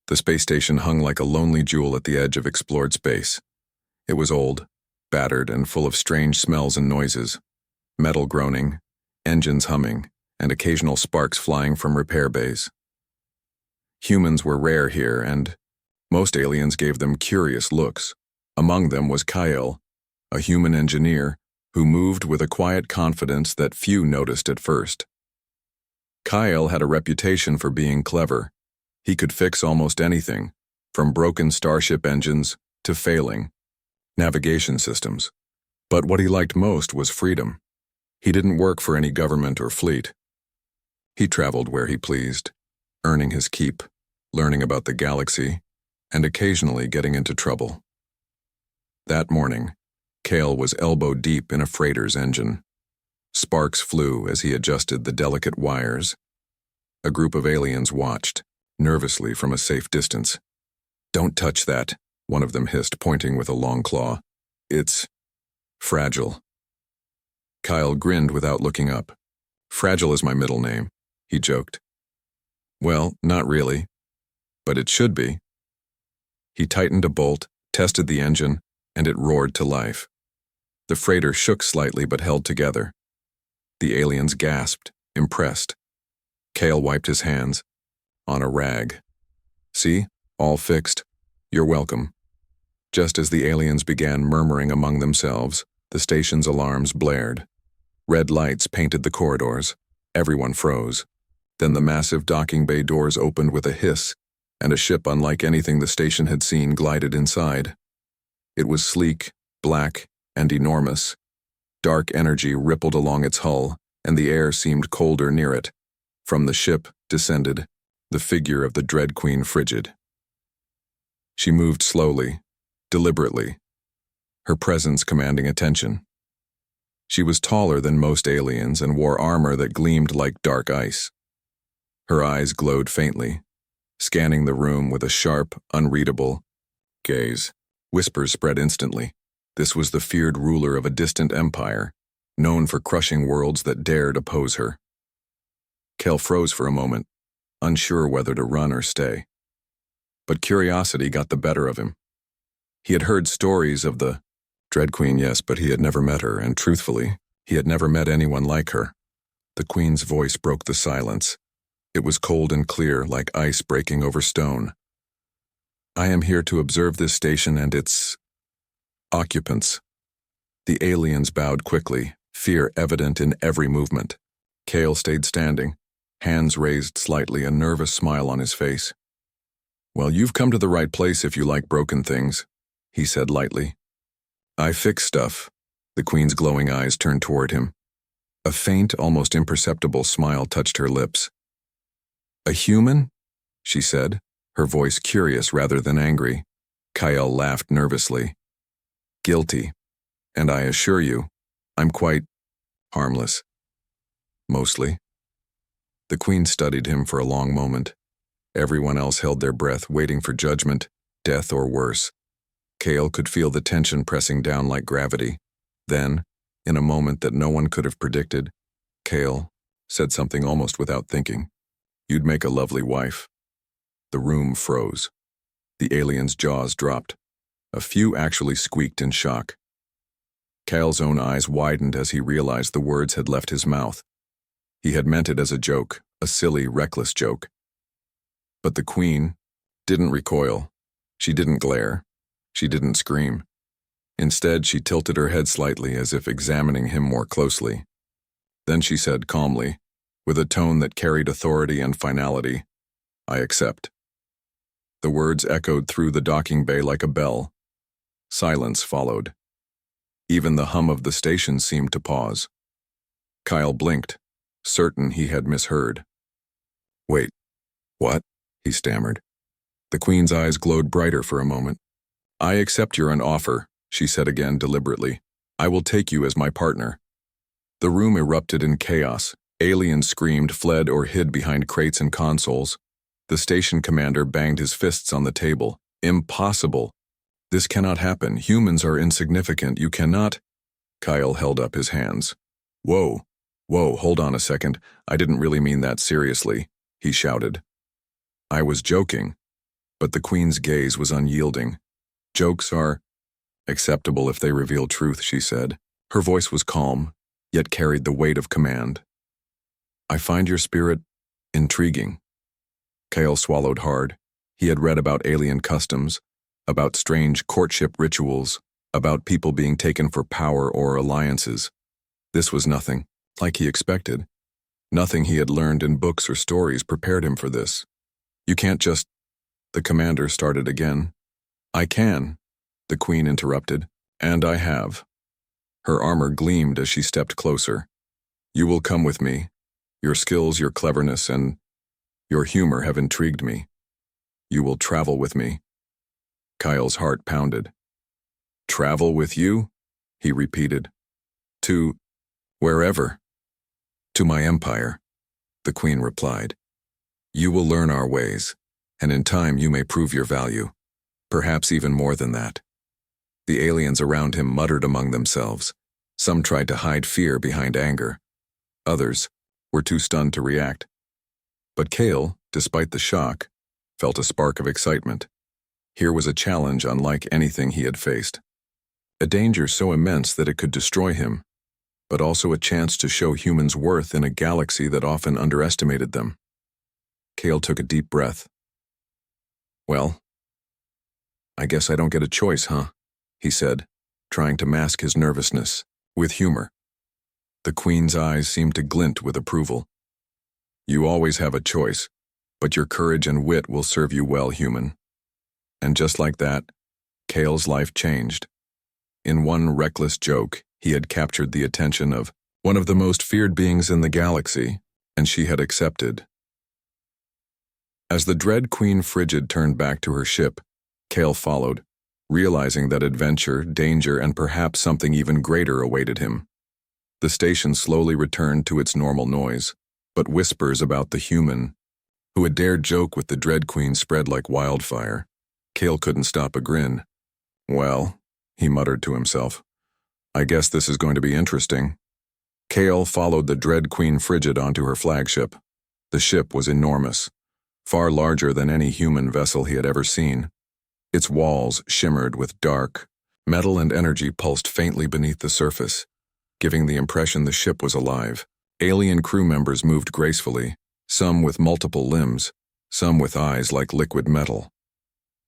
The space station hung like a lonely jewel at the edge of explored space. It was old, battered, and full of strange smells and noises. Metal groaning, engines humming, and occasional sparks flying from repair bays. Humans were rare here, and most aliens gave them curious looks. Among them was Kyle, a human engineer who moved with a quiet confidence that few noticed at first. Kyle had a reputation for being clever. He could fix almost anything, from broken starship engines to failing navigation systems. But what he liked most was freedom. He didn't work for any government or fleet. He traveled where he pleased, earning his keep, learning about the galaxy, and occasionally getting into trouble. That morning, Kale was elbow-deep in a freighter's engine. Sparks flew as he adjusted the delicate wires. A group of aliens watched, nervously from a safe distance. "Don't touch that," one of them hissed, pointing with a long claw. "It's fragile." Kyle grinned without looking up. "Fragile is my middle name," he joked. "Well, not really, but it should be." He tightened a bolt, tested the engine, and it roared to life. The freighter shook slightly but held together. The aliens gasped, impressed. Kale wiped his hands on a rag. "See? All fixed. You're welcome." Just as the aliens began murmuring among themselves, the station's alarms blared. Red lights painted the corridors. Everyone froze. Then the massive docking bay doors opened with a hiss, and a ship unlike anything the station had seen glided inside. It was sleek, black, and enormous. Dark energy rippled along its hull, and the air seemed colder near it. From the ship descended the figure of the Dread Queen Frigid. She moved slowly, deliberately, her presence commanding attention. She was taller than most aliens and wore armor that gleamed like dark ice. Her eyes glowed faintly, scanning the room with a sharp, unreadable gaze. Whispers spread instantly. This was the feared ruler of a distant empire, known for crushing worlds that dared oppose her. Kale froze for a moment, unsure whether to run or stay. But curiosity got the better of him. He had heard stories of the Dread Queen, yes, but he had never met her, and truthfully, he had never met anyone like her. The Queen's voice broke the silence. It was cold and clear, like ice breaking over stone. "I am here to observe this station and its occupants." The aliens bowed quickly, fear evident in every movement. Kale stayed standing, hands raised slightly, a nervous smile on his face. "Well, you've come to the right place if you like broken things," he said lightly. "I fix stuff." The Queen's glowing eyes turned toward him. A faint, almost imperceptible smile touched her lips. "A human?" she said, her voice curious rather than angry. Kyle laughed nervously. "Guilty. And I assure you, I'm quite harmless. Mostly." The Queen studied him for a long moment. Everyone else held their breath, waiting for judgment, death or worse. Kale could feel the tension pressing down like gravity. Then, in a moment that no one could have predicted, Kale said something almost without thinking. "You'd make a lovely wife." The room froze. The aliens' jaws dropped. A few actually squeaked in shock. Kyle's own eyes widened as he realized the words had left his mouth. He had meant it as a joke, a silly, reckless joke. But the Queen didn't recoil. She didn't glare. She didn't scream. Instead, she tilted her head slightly as if examining him more closely. Then she said calmly, with a tone that carried authority and finality, "I accept." The words echoed through the docking bay like a bell. Silence followed. Even the hum of the station seemed to pause. Kyle blinked, certain he had misheard. "Wait, what?" he stammered. The Queen's eyes glowed brighter for a moment. "I accept your offer," she said again deliberately. "I will take you as my partner." The room erupted in chaos. Aliens screamed, fled, or hid behind crates and consoles. The station commander banged his fists on the table. "Impossible! This cannot happen. Humans are insignificant. You cannot—" Kyle held up his hands. Whoa, hold on a second. I didn't really mean that seriously," he shouted. "I was joking." But the Queen's gaze was unyielding. Jokes are acceptable if they reveal truth, she said. Her voice was calm, yet carried the weight of command. I find your spirit intriguing. Kale swallowed hard. He had read about alien customs, about strange courtship rituals, about people being taken for power or alliances. This was nothing like he expected. Nothing he had learned in books or stories prepared him for this. You can't just... The commander started again. I can, the Queen interrupted, and I have. Her armor gleamed as she stepped closer. You will come with me. Your skills, your cleverness, and your humor have intrigued me. You will travel with me. Kyle's heart pounded. Travel with you? He repeated. To wherever. To my empire, the Queen replied. You will learn our ways, and in time you may prove your value. Perhaps even more than that. The aliens around him muttered among themselves. Some tried to hide fear behind anger. Others were too stunned to react. But Kale, despite the shock, felt a spark of excitement. Here was a challenge unlike anything he had faced. A danger so immense that it could destroy him, but also a chance to show humans' worth in a galaxy that often underestimated them. Kale took a deep breath. Well, I guess I don't get a choice, huh? He said, trying to mask his nervousness with humor. The Queen's eyes seemed to glint with approval. You always have a choice, but your courage and wit will serve you well, human. And just like that, Kale's life changed. In one reckless joke, he had captured the attention of one of the most feared beings in the galaxy, and she had accepted. As the Dread Queen Frigid turned back to her ship, Kale followed, realizing that adventure, danger, and perhaps something even greater awaited him. The station slowly returned to its normal noise, but whispers about the human who had dared joke with the Dread Queen spread like wildfire. Kale couldn't stop a grin. Well, he muttered to himself, I guess this is going to be interesting. Kale followed the Dread Queen Frigid onto her flagship. The ship was enormous, far larger than any human vessel he had ever seen. Its walls shimmered with dark metal, and energy pulsed faintly beneath the surface, giving the impression the ship was alive. Alien crew members moved gracefully, some with multiple limbs, some with eyes like liquid metal.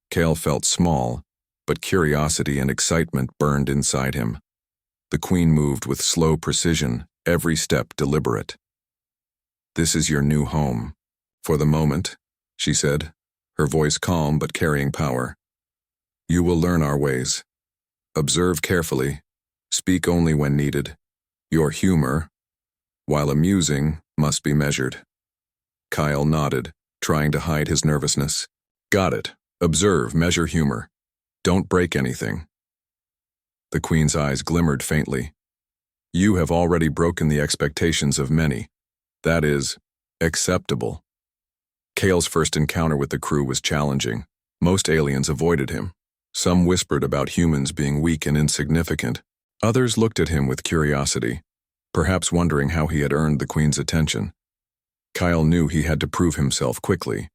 Kale felt small, but curiosity and excitement burned inside him. The Queen moved with slow precision, every step deliberate. This is your new home. For the moment, she said, her voice calm but carrying power. You will learn our ways. Observe carefully. Speak only when needed. Your humor, while amusing, must be measured. Kyle nodded, trying to hide his nervousness. Got it. Observe, measure humor. Don't break anything. The Queen's eyes glimmered faintly. You have already broken the expectations of many. That is, acceptable. Kale's first encounter with the crew was challenging. Most aliens avoided him. Some whispered about humans being weak and insignificant. Others looked at him with curiosity, perhaps wondering how he had earned the Queen's attention. Kyle knew he had to prove himself quickly.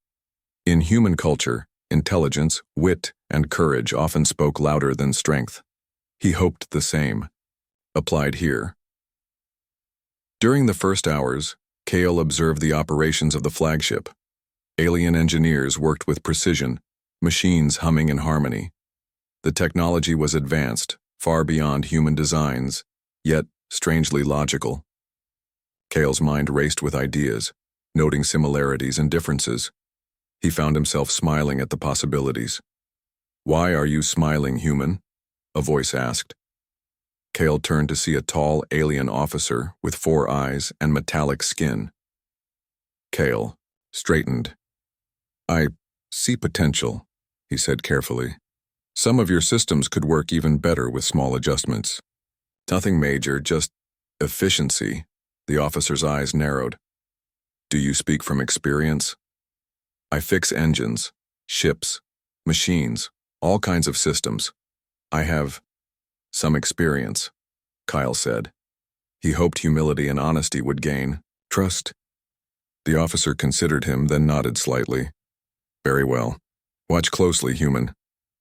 In human culture, intelligence, wit, and courage often spoke louder than strength. He hoped the same. Applied here. During the first hours, Kale observed the operations of the flagship. Alien engineers worked with precision, machines humming in harmony. The technology was advanced, far beyond human designs, yet strangely logical. Kale's mind raced with ideas, noting similarities and differences. He found himself smiling at the possibilities. Why are you smiling, human? A voice asked. Kale turned to see a tall alien officer with 4 eyes and metallic skin. Kale straightened. I see potential, he said carefully. Some of your systems could work even better with small adjustments. Nothing major, just efficiency. The officer's eyes narrowed. Do you speak from experience? I fix engines, ships, machines, all kinds of systems. I have some experience, Kyle said. He hoped humility and honesty would gain trust. The officer considered him, then nodded slightly. Very well. Watch closely, human.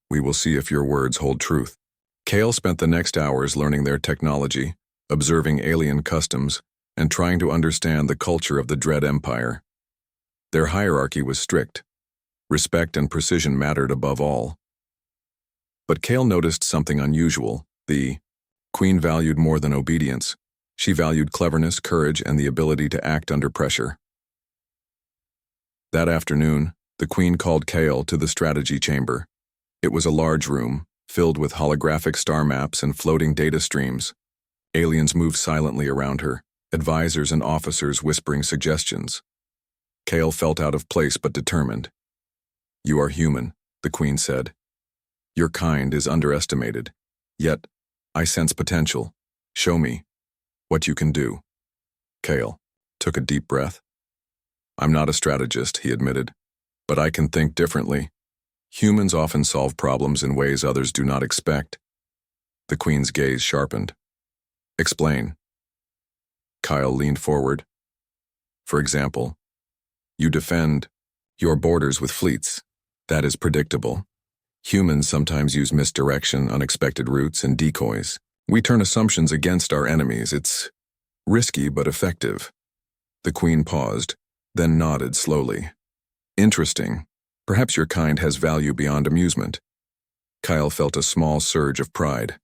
We will see if your words hold truth. Kale spent the next hours learning their technology, observing alien customs, and trying to understand the culture of the Dread Empire. Their hierarchy was strict. Respect and precision mattered above all. But Kale noticed something unusual. The Queen valued more than obedience. She valued cleverness, courage, and the ability to act under pressure. That afternoon, the Queen called Kale to the strategy chamber. It was a large room, filled with holographic star maps and floating data streams. Aliens moved silently around her, advisors and officers whispering suggestions. Kale felt out of place but determined. "You are human," the Queen said. "Your kind is underestimated. Yet, I sense potential. Show me what you can do." Kale took a deep breath. "I'm not a strategist," he admitted, "but I can think differently. Humans often solve problems in ways others do not expect." The Queen's gaze sharpened. "Explain." Kyle leaned forward. "For example, you defend your borders with fleets. That is predictable. Humans sometimes use misdirection, unexpected routes, and decoys. We turn assumptions against our enemies. It's risky but effective." The Queen paused, then nodded slowly. "Interesting. Perhaps your kind has value beyond amusement." Kyle felt a small surge of pride.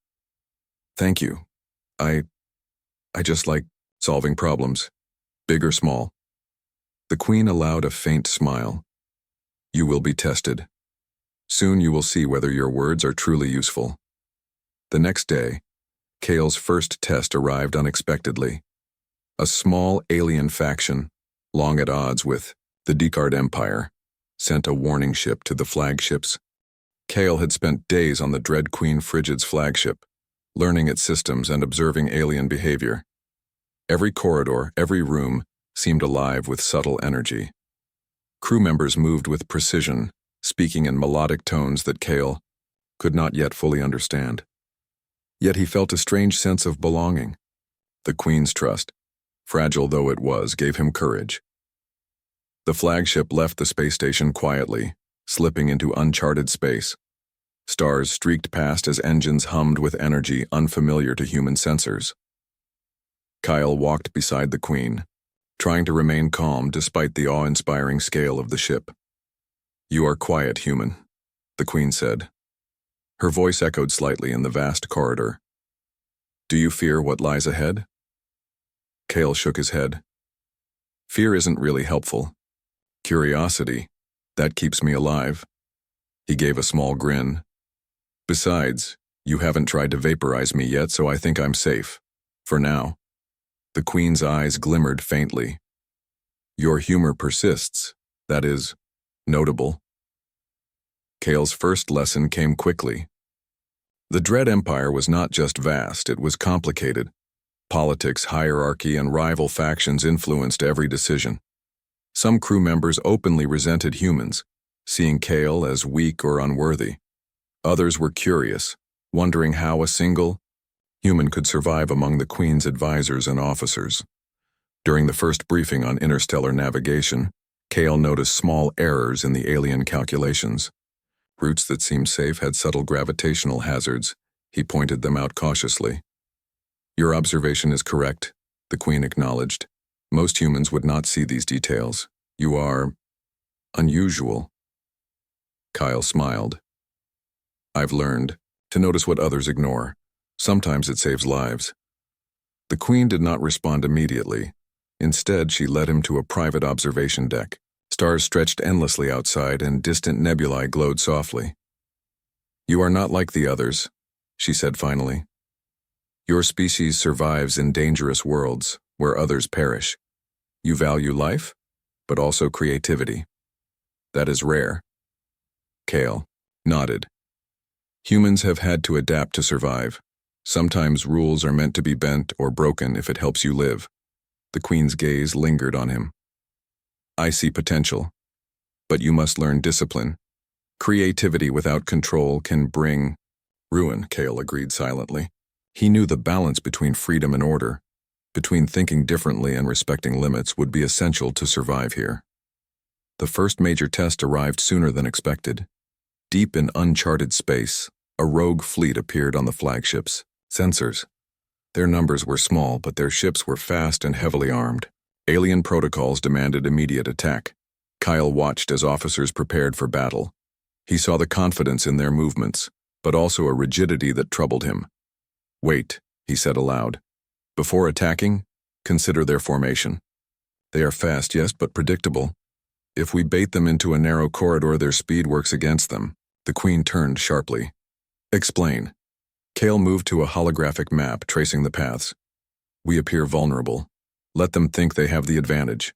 "Thank you. I just like solving problems, big or small." The Queen allowed a faint smile. "You will be tested. Soon you will see whether your words are truly useful." The next day, Kale's first test arrived unexpectedly. A small alien faction, long at odds with the Decard Empire, sent a warning ship to the flagships. Kale had spent days on the Dread Queen Frigid's flagship, learning its systems and observing alien behavior. Every corridor, every room, seemed alive with subtle energy. Crew members moved with precision, speaking in melodic tones that Kale could not yet fully understand. Yet he felt a strange sense of belonging. The Queen's trust, fragile though it was, gave him courage. The flagship left the space station quietly, slipping into uncharted space. Stars streaked past as engines hummed with energy unfamiliar to human sensors. Kyle walked beside the Queen, trying to remain calm despite the awe-inspiring scale of the ship. "You are quiet, human," the Queen said. Her voice echoed slightly in the vast corridor. "Do you fear what lies ahead?" Kale shook his head. "Fear isn't really helpful. Curiosity, that keeps me alive." He gave a small grin. "Besides, you haven't tried to vaporize me yet, so I think I'm safe. For now." The Queen's eyes glimmered faintly. "Your humor persists. That is notable." Kale's first lesson came quickly. The Dread Empire was not just vast, it was complicated. Politics, hierarchy, and rival factions influenced every decision. Some crew members openly resented humans, seeing Kale as weak or unworthy. Others were curious, wondering how a single human could survive among the Queen's advisors and officers. During the first briefing on interstellar navigation, Kale noticed small errors in the alien calculations. Routes that seemed safe had subtle gravitational hazards. He pointed them out cautiously. "Your observation is correct," the Queen acknowledged. "Most humans would not see these details. You are unusual." Kyle smiled. "I've learned to notice what others ignore. Sometimes it saves lives." The Queen did not respond immediately. Instead, she led him to a private observation deck. Stars stretched endlessly outside, and distant nebulae glowed softly. "You are not like the others," she said finally. "Your species survives in dangerous worlds, where others perish. You value life, but also creativity. That is rare." Kale nodded. "Humans have had to adapt to survive. Sometimes rules are meant to be bent or broken if it helps you live." The Queen's gaze lingered on him. "I see potential, but you must learn discipline. Creativity without control can bring ruin," Kale agreed silently. He knew the balance between freedom and order, between thinking differently and respecting limits, would be essential to survive here. The first major test arrived sooner than expected. Deep in uncharted space, a rogue fleet appeared on the flagship's sensors. Their numbers were small, but their ships were fast and heavily armed. Alien protocols demanded immediate attack. Kyle watched as officers prepared for battle. He saw the confidence in their movements, but also a rigidity that troubled him. "Wait," he said aloud. "Before attacking, consider their formation. They are fast, yes, but predictable. If we bait them into a narrow corridor, their speed works against them." The Queen turned sharply. "Explain." Kale moved to a holographic map tracing the paths. "We appear vulnerable. Let them think they have the advantage.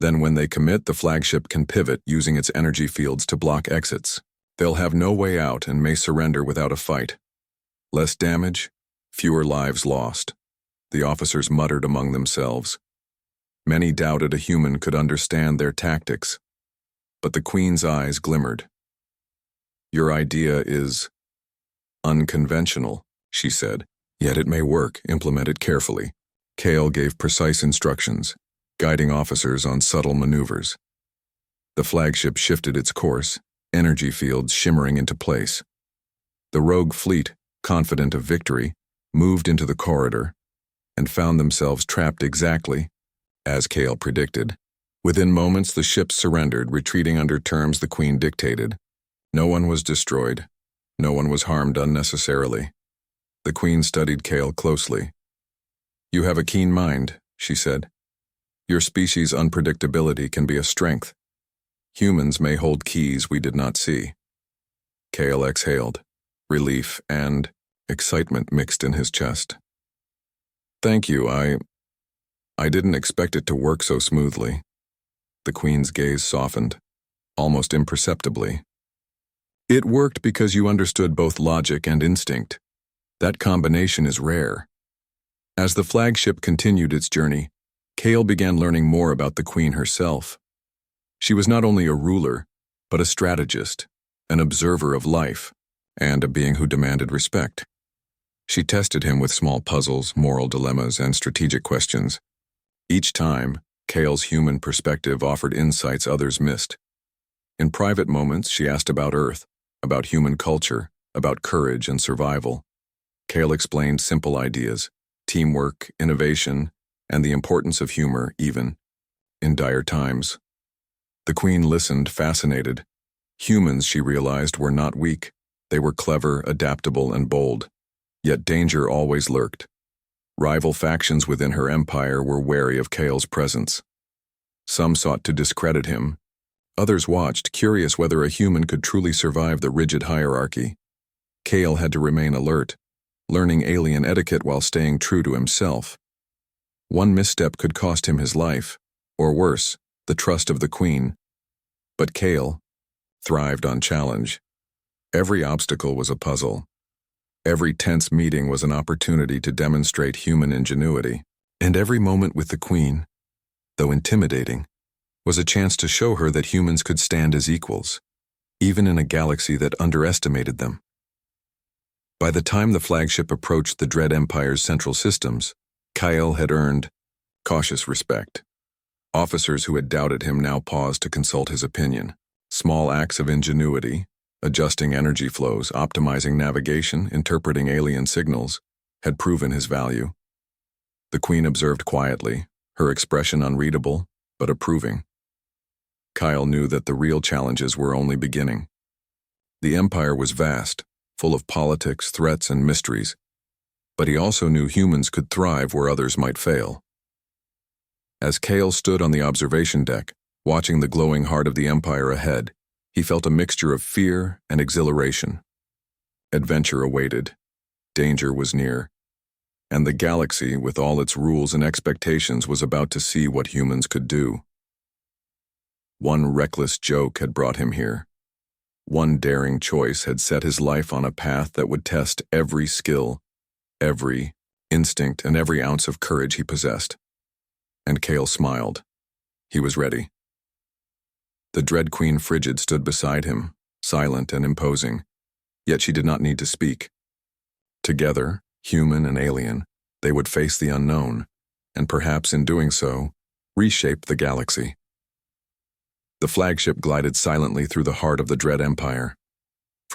Then when they commit, the flagship can pivot using its energy fields to block exits. They'll have no way out and may surrender without a fight. Less damage, fewer lives lost." The officers muttered among themselves. Many doubted a human could understand their tactics. But the Queen's eyes glimmered. "Your idea is unconventional," she said. "Yet it may work. Implement it carefully." Kale gave precise instructions, guiding officers on subtle maneuvers. The flagship shifted its course, energy fields shimmering into place. The rogue fleet, confident of victory, moved into the corridor and found themselves trapped exactly as Kale predicted. Within moments, the ships surrendered, retreating under terms the Queen dictated. No one was destroyed. No one was harmed unnecessarily. The Queen studied Kale closely. "You have a keen mind," she said. "Your species' unpredictability can be a strength. Humans may hold keys we did not see." Kale exhaled, relief and excitement mixed in his chest. "Thank you, I didn't expect it to work so smoothly." The Queen's gaze softened, almost imperceptibly. "It worked because you understood both logic and instinct. That combination is rare." As the flagship continued its journey, Kale began learning more about the Queen herself. She was not only a ruler, but a strategist, an observer of life, and a being who demanded respect. She tested him with small puzzles, moral dilemmas, and strategic questions. Each time, Kale's human perspective offered insights others missed. In private moments, she asked about Earth, about human culture, about courage and survival. Kale explained simple ideas: teamwork, innovation, and the importance of humor, even in dire times. The Queen listened, fascinated. Humans, she realized, were not weak. They were clever, adaptable, and bold. Yet danger always lurked. Rival factions within her empire were wary of Kale's presence. Some sought to discredit him. Others watched, curious whether a human could truly survive the rigid hierarchy. Kale had to remain alert, learning alien etiquette while staying true to himself. One misstep could cost him his life, or worse, the trust of the Queen. But Kale thrived on challenge. Every obstacle was a puzzle. Every tense meeting was an opportunity to demonstrate human ingenuity. And every moment with the Queen, though intimidating, was a chance to show her that humans could stand as equals, even in a galaxy that underestimated them. By the time the flagship approached the Dread Empire's central systems, Kyle had earned cautious respect. Officers who had doubted him now paused to consult his opinion. Small acts of ingenuity, adjusting energy flows, optimizing navigation, interpreting alien signals, had proven his value. The Queen observed quietly, her expression unreadable, but approving. Kyle knew that the real challenges were only beginning. The Empire was vast, full of politics, threats, and mysteries, but he also knew humans could thrive where others might fail. As Kale stood on the observation deck, watching the glowing heart of the Empire ahead, he felt a mixture of fear and exhilaration. Adventure awaited, danger was near, and the galaxy, with all its rules and expectations, was about to see what humans could do. One reckless joke had brought him here. One daring choice had set his life on a path that would test every skill, every instinct, and every ounce of courage he possessed. And Kale smiled. He was ready. The Dread Queen Frigid stood beside him, silent and imposing, yet she did not need to speak. Together, human and alien, they would face the unknown, and perhaps in doing so, reshape the galaxy. The flagship glided silently through the heart of the Dread Empire.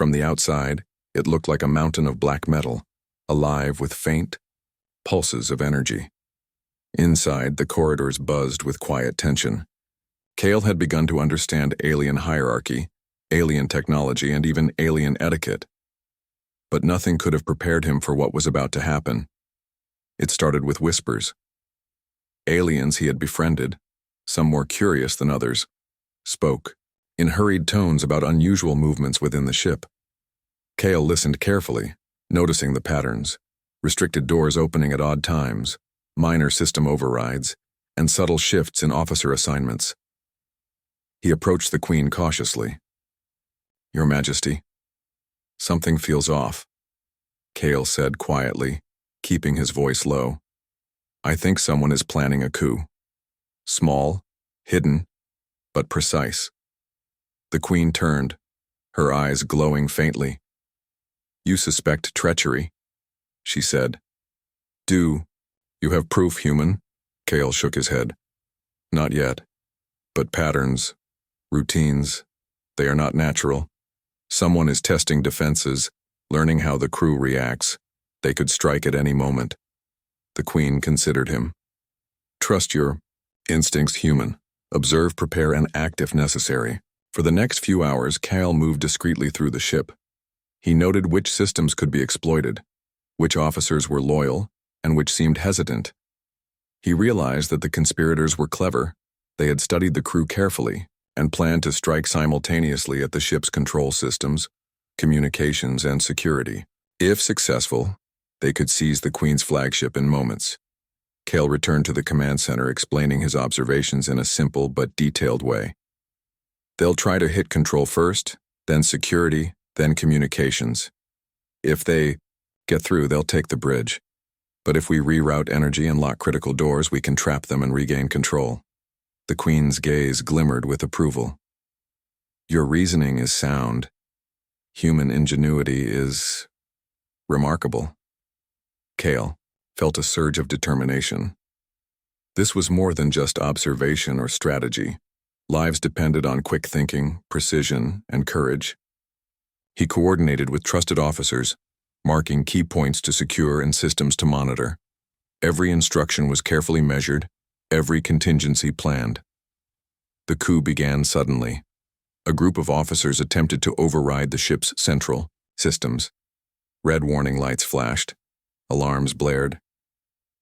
From the outside, it looked like a mountain of black metal, alive with faint pulses of energy. Inside, the corridors buzzed with quiet tension. Cale had begun to understand alien hierarchy, alien technology, and even alien etiquette. But nothing could have prepared him for what was about to happen. It started with whispers. Aliens he had befriended, some more curious than others, spoke in hurried tones about unusual movements within the ship. Cale listened carefully, noticing the patterns, restricted doors opening at odd times, minor system overrides, and subtle shifts in officer assignments. He approached the Queen cautiously. "Your Majesty, something feels off," Cale said quietly, keeping his voice low. "I think someone is planning a coup. Small, hidden, but precise." The Queen turned, her eyes glowing faintly. "You suspect treachery," she said. "Do you have proof, human?" Cale shook his head. "Not yet. But patterns, routines, they are not natural. Someone is testing defenses, learning how the crew reacts. They could strike at any moment." The Queen considered him. "Trust your instincts, human. Observe, prepare, and act if necessary." For the next few hours, Cale moved discreetly through the ship. He noted which systems could be exploited, which officers were loyal, and which seemed hesitant. He realized that the conspirators were clever. They had studied the crew carefully and planned to strike simultaneously at the ship's control systems, communications, and security. If successful, they could seize the Queen's flagship in moments. Cale returned to the command center, explaining his observations in a simple but detailed way. "They'll try to hit control first, then security, then communications. If they get through, they'll take the bridge. But if we reroute energy and lock critical doors, we can trap them and regain control." The Queen's gaze glimmered with approval. "Your reasoning is sound. Human ingenuity is remarkable." Cale felt a surge of determination. This was more than just observation or strategy. Lives depended on quick thinking, precision, and courage. He coordinated with trusted officers, marking key points to secure and systems to monitor. Every instruction was carefully measured, every contingency planned. The coup began suddenly. A group of officers attempted to override the ship's central systems. Red warning lights flashed. Alarms blared.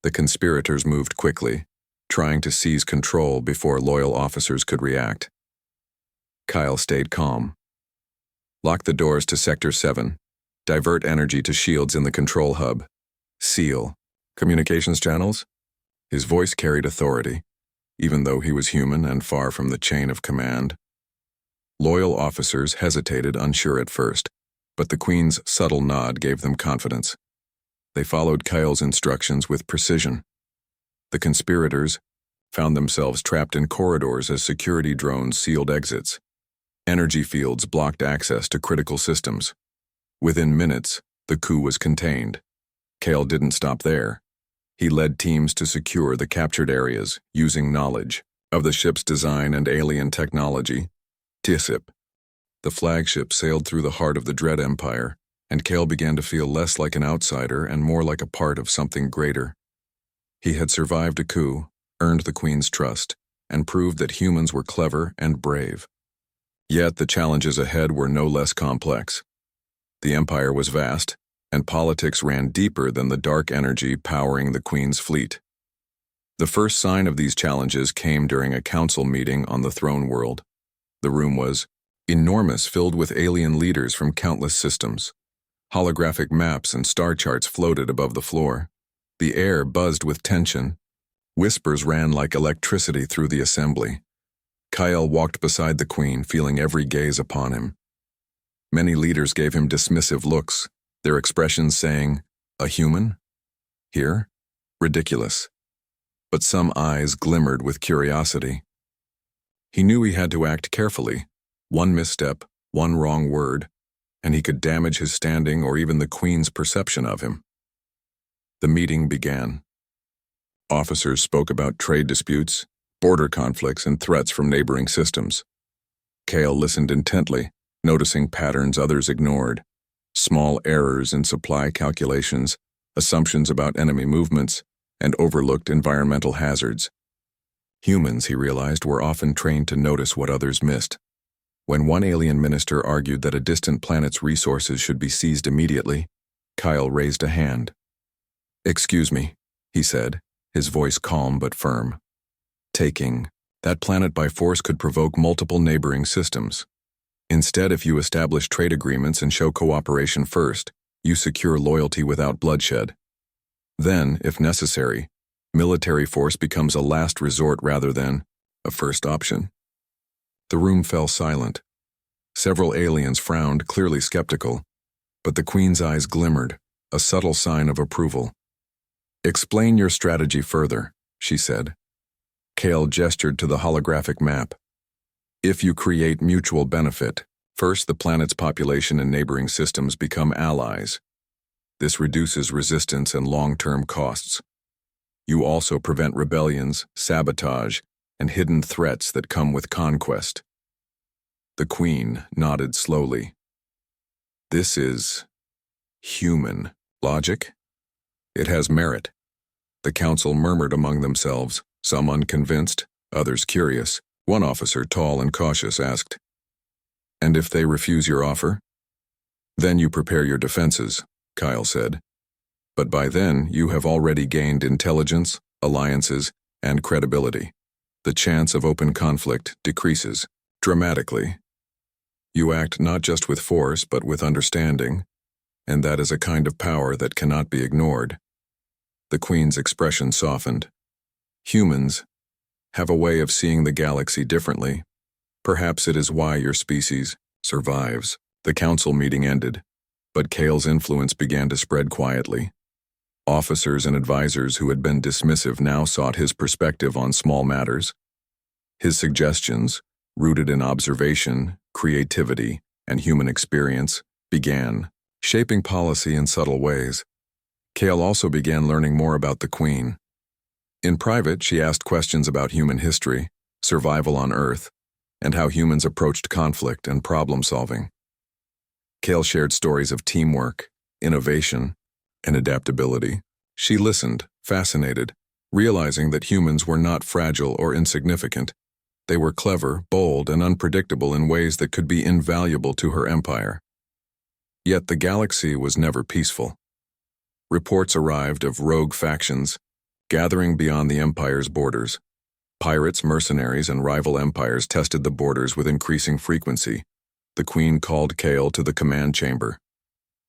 The conspirators moved quickly, trying to seize control before loyal officers could react. Cale stayed calm. "Lock the doors to Sector 7. Divert energy to shields in the control hub. Seal communications channels." His voice carried authority, even though he was human and far from the chain of command. Loyal officers hesitated, unsure at first, but the Queen's subtle nod gave them confidence. They followed Cale's instructions with precision. The conspirators found themselves trapped in corridors as security drones sealed exits. Energy fields blocked access to critical systems. Within minutes, the coup was contained. Cale didn't stop there. He led teams to secure the captured areas using knowledge of the ship's design and alien technology. TISIP. The flagship sailed through the heart of the Dread Empire, and Cale began to feel less like an outsider and more like a part of something greater. He had survived a coup, earned the Queen's trust, and proved that humans were clever and brave. Yet the challenges ahead were no less complex. The Empire was vast, and politics ran deeper than the dark energy powering the Queen's fleet. The first sign of these challenges came during a council meeting on the throne world. The room was enormous, filled with alien leaders from countless systems. Holographic maps and star charts floated above the floor. The air buzzed with tension. Whispers ran like electricity through the assembly. Cale walked beside the Queen, feeling every gaze upon him. Many leaders gave him dismissive looks, their expressions saying, "A human? Here? Ridiculous." But some eyes glimmered with curiosity. He knew he had to act carefully. One misstep, one wrong word, and he could damage his standing or even the Queen's perception of him. The meeting began. Officers spoke about trade disputes, border conflicts, and threats from neighboring systems. Cale listened intently, noticing patterns others ignored, small errors in supply calculations, assumptions about enemy movements, and overlooked environmental hazards. Humans, he realized, were often trained to notice what others missed. When one alien minister argued that a distant planet's resources should be seized immediately, Kyle raised a hand. "Excuse me," he said, his voice calm but firm. "Taking that planet by force could provoke multiple neighboring systems. Instead, if you establish trade agreements and show cooperation first, you secure loyalty without bloodshed. Then, if necessary, military force becomes a last resort rather than a first option." The room fell silent. Several aliens frowned, clearly skeptical, but the Queen's eyes glimmered, a subtle sign of approval. "Explain your strategy further," she said. Kale gestured to the holographic map. "If you create mutual benefit, first the planet's population and neighboring systems become allies. This reduces resistance and long-term costs. You also prevent rebellions, sabotage, and hidden threats that come with conquest." The Queen nodded slowly. "This is human logic? It has merit." The council murmured among themselves, some unconvinced, others curious. One officer, tall and cautious, asked, "And if they refuse your offer?" "Then you prepare your defenses," Kyle said. "But by then, you have already gained intelligence, alliances, and credibility. The chance of open conflict decreases dramatically. You act not just with force, but with understanding, and that is a kind of power that cannot be ignored." The Queen's expression softened. "Humans have a way of seeing the galaxy differently. Perhaps it is why your species survives." The council meeting ended, but Kale's influence began to spread quietly. Officers and advisors who had been dismissive now sought his perspective on small matters. His suggestions, rooted in observation, creativity, and human experience, began shaping policy in subtle ways. Kale also began learning more about the Queen. In private, she asked questions about human history, survival on Earth, and how humans approached conflict and problem-solving. Kale shared stories of teamwork, innovation, and adaptability. She listened, fascinated, realizing that humans were not fragile or insignificant. They were clever, bold, and unpredictable in ways that could be invaluable to her empire. Yet the galaxy was never peaceful. Reports arrived of rogue factions gathering beyond the empire's borders. Pirates, mercenaries, and rival empires tested the borders with increasing frequency. The Queen called Kale to the command chamber.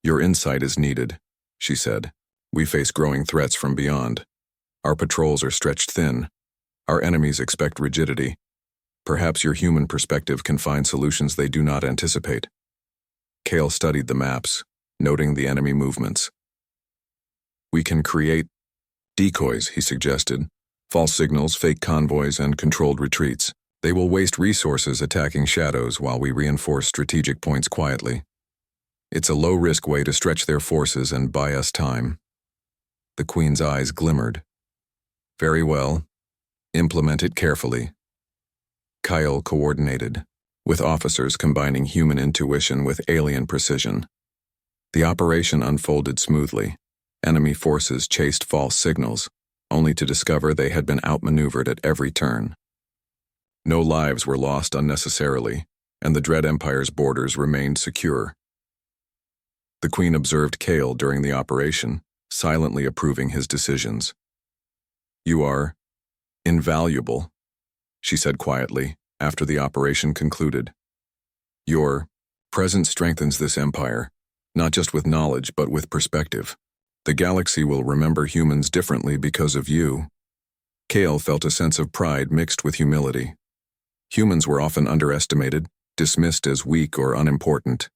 "Your insight is needed," she said. "We face growing threats from beyond. Our patrols are stretched thin. Our enemies expect rigidity. Perhaps your human perspective can find solutions they do not anticipate." Kale studied the maps, noting the enemy movements. "We can create decoys," he suggested. "False signals, fake convoys, and controlled retreats. They will waste resources attacking shadows while we reinforce strategic points quietly. It's a low-risk way to stretch their forces and buy us time." The Queen's eyes glimmered. "Very well. Implement it carefully." Kyle coordinated, with officers combining human intuition with alien precision. The operation unfolded smoothly. Enemy forces chased false signals, only to discover they had been outmaneuvered at every turn. No lives were lost unnecessarily, and the Dread Empire's borders remained secure. The Queen observed Kale during the operation, silently approving his decisions. "You are invaluable," she said quietly after the operation concluded. "Your presence strengthens this empire, not just with knowledge but with perspective. The galaxy will remember humans differently because of you." Kale felt a sense of pride mixed with humility. Humans were often underestimated, dismissed as weak or unimportant.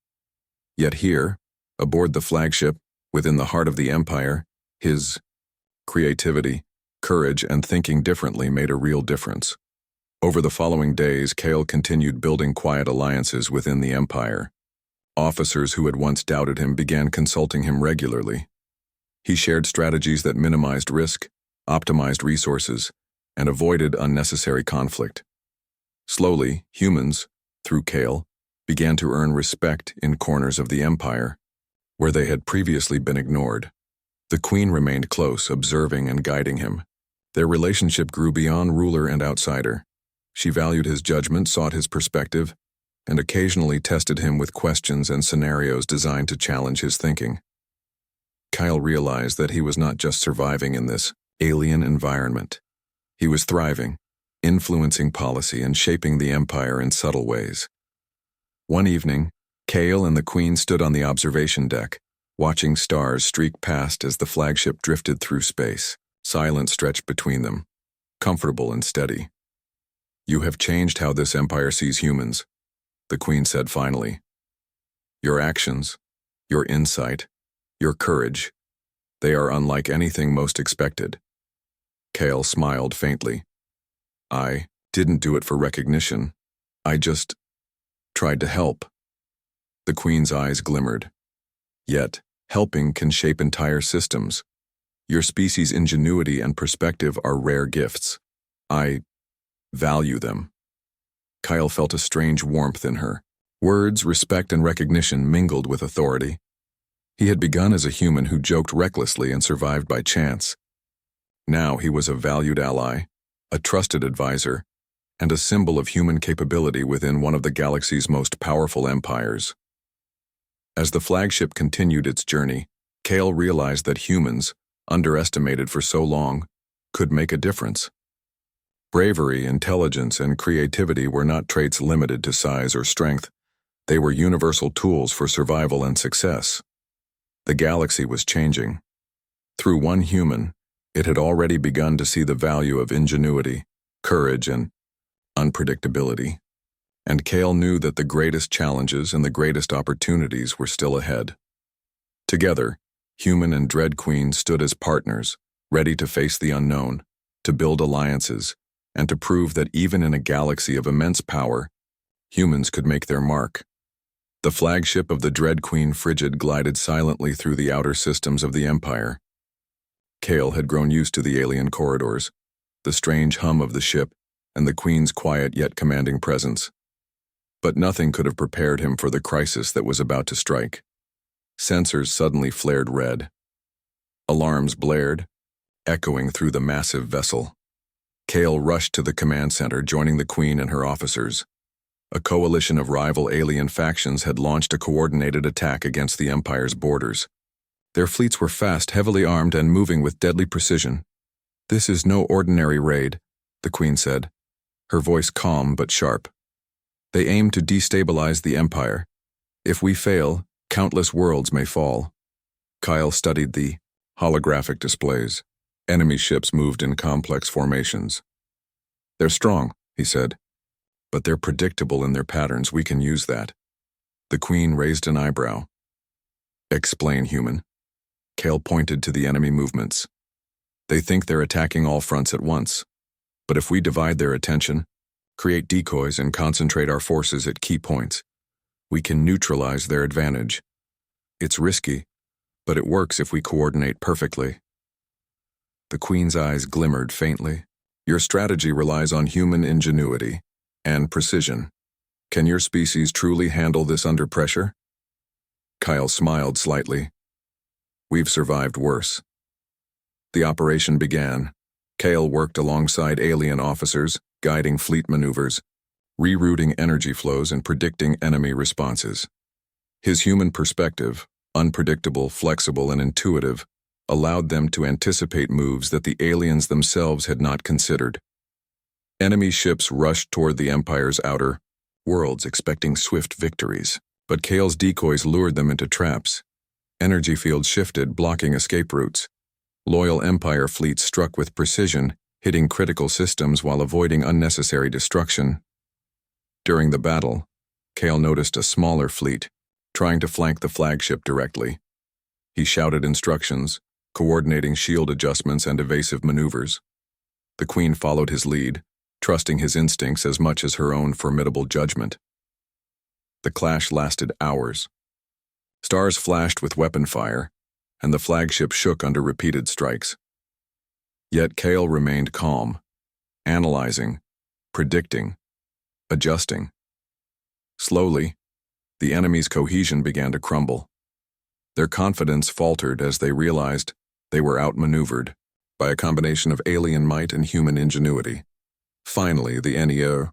Yet here, aboard the flagship, within the heart of the Empire, his creativity, courage, and thinking differently made a real difference. Over the following days, Kale continued building quiet alliances within the Empire. Officers who had once doubted him began consulting him regularly. He shared strategies that minimized risk, optimized resources, and avoided unnecessary conflict. Slowly, humans, through Kale, began to earn respect in corners of the empire, where they had previously been ignored. The queen remained close, observing and guiding him. Their relationship grew beyond ruler and outsider. She valued his judgment, sought his perspective, and occasionally tested him with questions and scenarios designed to challenge his thinking. Kyle realized that he was not just surviving in this alien environment. He was thriving, influencing policy and shaping the empire in subtle ways. One evening, Kale and the Queen stood on the observation deck, watching stars streak past as the flagship drifted through space. Silence stretched between them, comfortable and steady. "You have changed how this empire sees humans," the Queen said finally. "Your actions, your insight, your courage, they are unlike anything most expected." Kale smiled faintly. "I didn't do it for recognition. I just tried to help." The Queen's eyes glimmered. "Yet, helping can shape entire systems. Your species' ingenuity and perspective are rare gifts. I value them." Kyle felt a strange warmth in her. Words, respect, and recognition mingled with authority. He had begun as a human who joked recklessly and survived by chance. Now he was a valued ally, a trusted advisor, and a symbol of human capability within one of the galaxy's most powerful empires. As the flagship continued its journey, Kale realized that humans, underestimated for so long, could make a difference. Bravery, intelligence, and creativity were not traits limited to size or strength. They were universal tools for survival and success. The galaxy was changing. Through one human, it had already begun to see the value of ingenuity, courage, and unpredictability. And Kale knew that the greatest challenges and the greatest opportunities were still ahead. Together, Human and Dread Queen stood as partners, ready to face the unknown, to build alliances, and to prove that even in a galaxy of immense power, humans could make their mark. The flagship of the Dread Queen Frigid glided silently through the outer systems of the Empire. Kale had grown used to the alien corridors, the strange hum of the ship, and the Queen's quiet yet commanding presence. But nothing could have prepared him for the crisis that was about to strike. Sensors suddenly flared red. Alarms blared, echoing through the massive vessel. Kale rushed to the command center, joining the Queen and her officers. A coalition of rival alien factions had launched a coordinated attack against the Empire's borders. Their fleets were fast, heavily armed, and moving with deadly precision. "This is no ordinary raid," the Queen said, her voice calm but sharp. "They aim to destabilize the Empire. If we fail, countless worlds may fall." Kyle studied the holographic displays. Enemy ships moved in complex formations. "They're strong," he said, "but they're predictable in their patterns. We can use that." The Queen raised an eyebrow. "Explain, Human." Kale pointed to the enemy movements. "They think they're attacking all fronts at once. But if we divide their attention, create decoys, and concentrate our forces at key points, we can neutralize their advantage. It's risky, but it works if we coordinate perfectly." The Queen's eyes glimmered faintly. "Your strategy relies on human ingenuity and precision. Can your species truly handle this under pressure?" Kyle smiled slightly. "We've survived worse." The operation began. Kale worked alongside alien officers, guiding fleet maneuvers, rerouting energy flows, and predicting enemy responses. His human perspective, unpredictable, flexible, and intuitive, allowed them to anticipate moves that the aliens themselves had not considered. Enemy ships rushed toward the Empire's outer worlds, expecting swift victories. But Kale's decoys lured them into traps. Energy fields shifted, blocking escape routes. Loyal Empire fleets struck with precision, hitting critical systems while avoiding unnecessary destruction. During the battle, Kale noticed a smaller fleet, trying to flank the flagship directly. He shouted instructions, coordinating shield adjustments and evasive maneuvers. The Queen followed his lead, trusting his instincts as much as her own formidable judgment. The clash lasted hours. Stars flashed with weapon fire, and the flagship shook under repeated strikes. Yet Kale remained calm, analyzing, predicting, adjusting. Slowly, The enemy's cohesion began to crumble. Their confidence faltered as they realized they were outmaneuvered by a combination of alien might and human ingenuity. Finally, the NEO